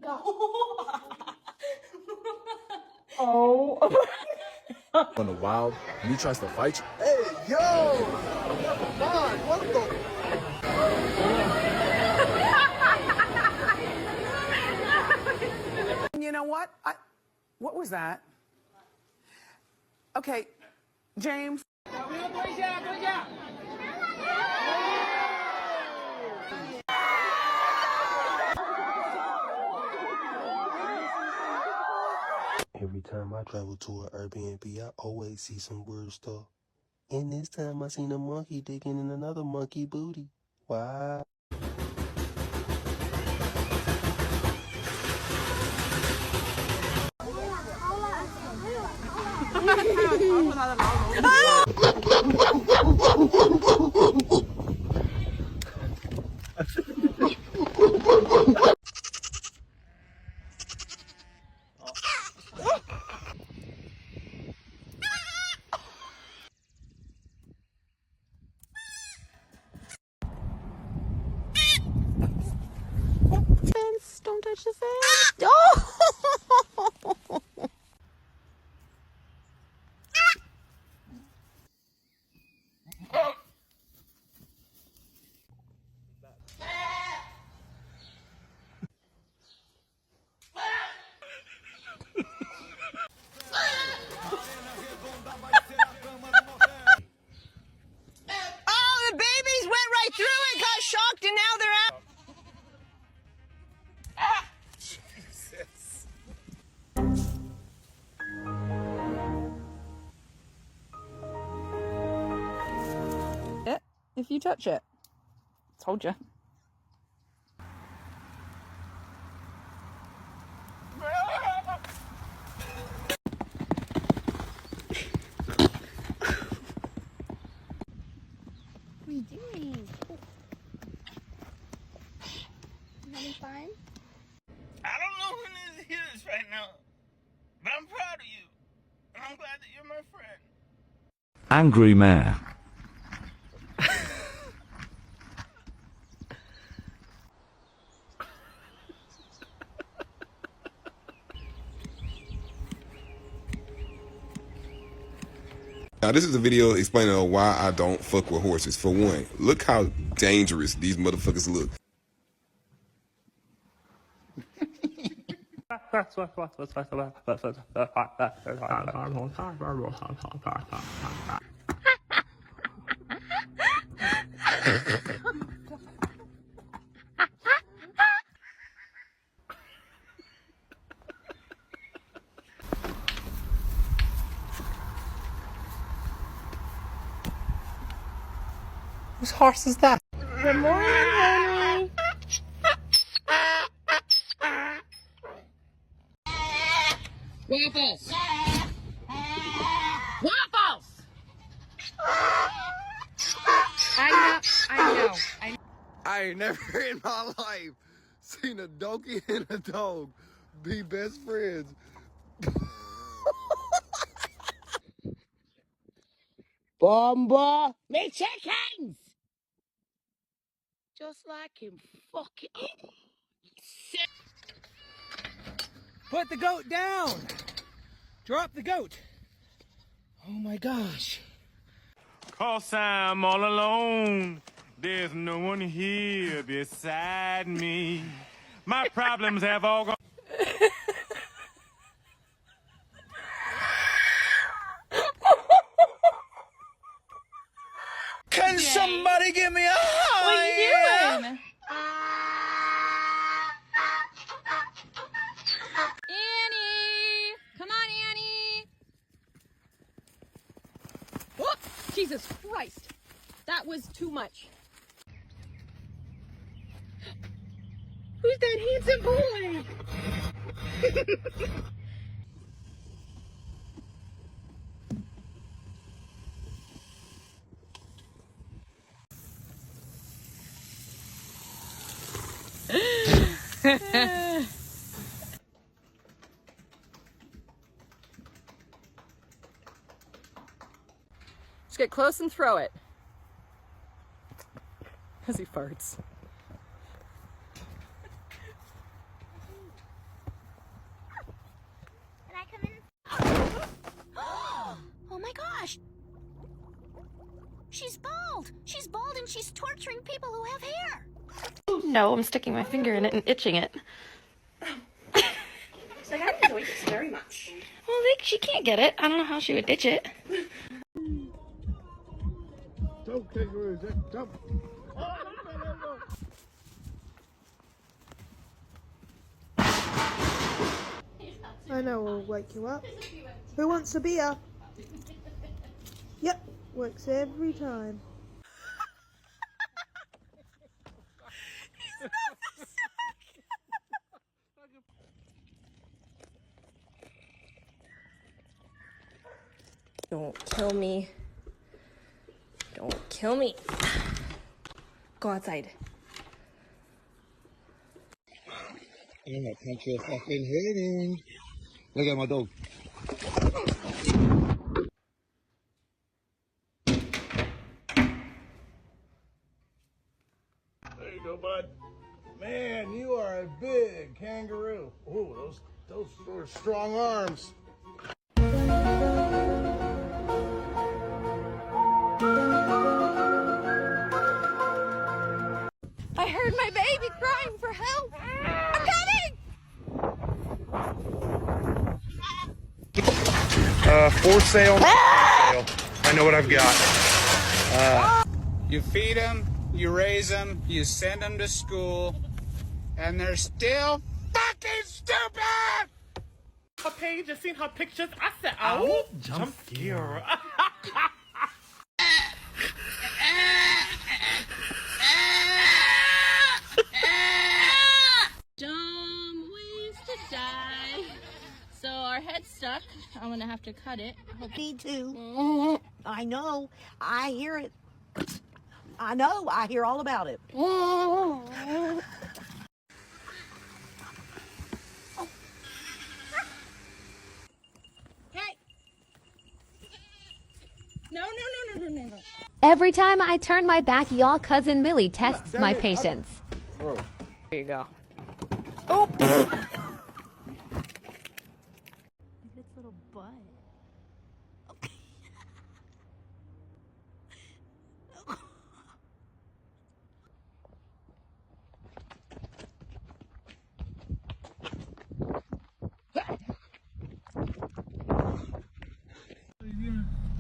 God. Oh. On the wild, and he tries to fight you. Hey, yo! Come on, what the? You know what? What was that? Okay, James. Every time I travel to an Airbnb, I always see some weird stuff. And this time I seen a monkey digging in another monkey booty. Wow. Don't touch the fence. Oh! Oh, the babies went right through it, got shocked, and now they're out. Jesus. If you touch it. Told you. What are you doing? You having fun? I don't know when this is right now, but I'm proud of you, and I'm glad that you're my friend. Angry Mayor. Now, this is a video explaining why I don't fuck with horses. For one, look how dangerous these motherfuckers look. Whose horse is that? Good morning, Henry. Waffles! Waffles! I know. I ain't never in my life seen a donkey and a dog be best friends. Bomba! Me chickens! Just like him. Fucking. Put the goat down. Drop the goat. Oh my gosh. 'Cause I'm all alone. There's no one here beside me. My problems have all gone. Can somebody give me a hug? What are you doing? Annie! Come on, Annie! Oh, Jesus Christ! That was too much. Who's that handsome boy? Just get close and throw it. As he farts. she's torturing people who have hair. No, I'm sticking my finger in it and itching it. So I enjoyed this very much. Well, she can't get it. I don't know how she would itch it. Jump, kangaroo, jump. I know I'll wake you up. Who wants a beer? Yep, works every time. Don't kill me. Don't kill me. Go outside. I'm gonna punch your fucking head in. Look at my dog. There you go, bud. Man, you are a big kangaroo. Oh, those are strong arms. I heard my baby crying for help. I'm coming! For sale. I know what I've got. You feed them, you raise them, you send them to school, and they're still fucking stupid! A page has seen her pictures. I said, oh, jump scare. Dumb ways to die. So our head's stuck. I'm gonna have to cut it. Me too. I know. I hear it. I know. I hear all about it. Hey! No. Every time I turn my back, y'all cousin Millie tests my patience. There you go. Its little butt.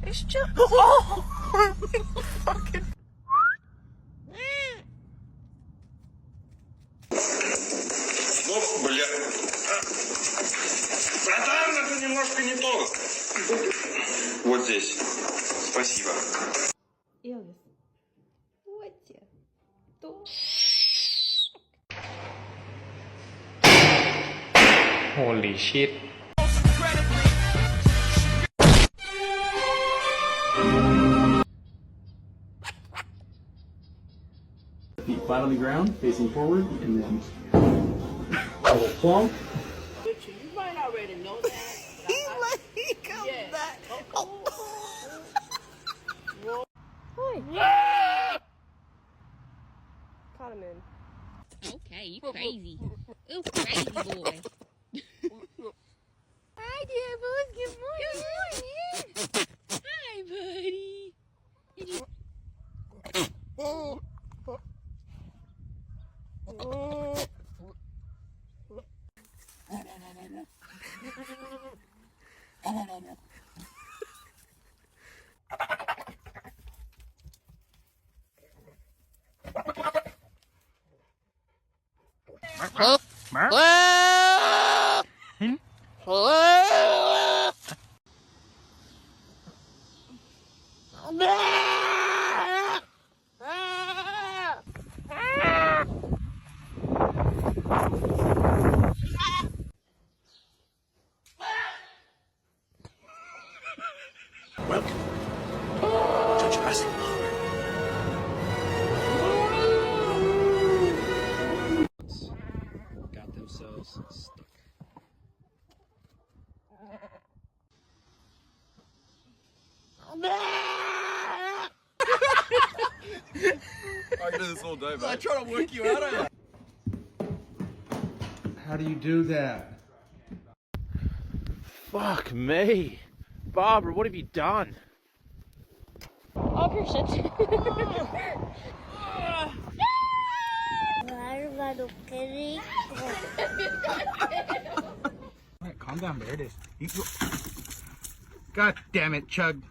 It's just. Oh! Fucking. Бля. Братан, это немножко не то. Вот здесь. Спасибо. Holy shit. Feet flat on the ground, facing forward, and then a little plonk. You might already know that. He comes back. Caught him in. Okay, you crazy. Ooh, crazy boy. Hi, dear boys. Good morning. Hi, buddy. Welcome to Jurassic Park. Got themselves stuck. I can do this all day, man. I try to work you out of it. How do you do that? Fuck me. Barbara, what have you done? Oh, shit. little kitty. Alright, calm down. There it is. God damn it, Chug.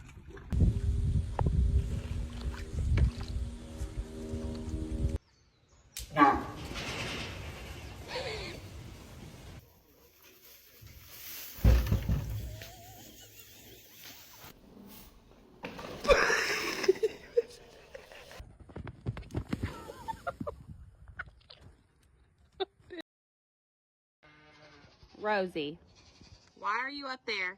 Rosie, why are you up there?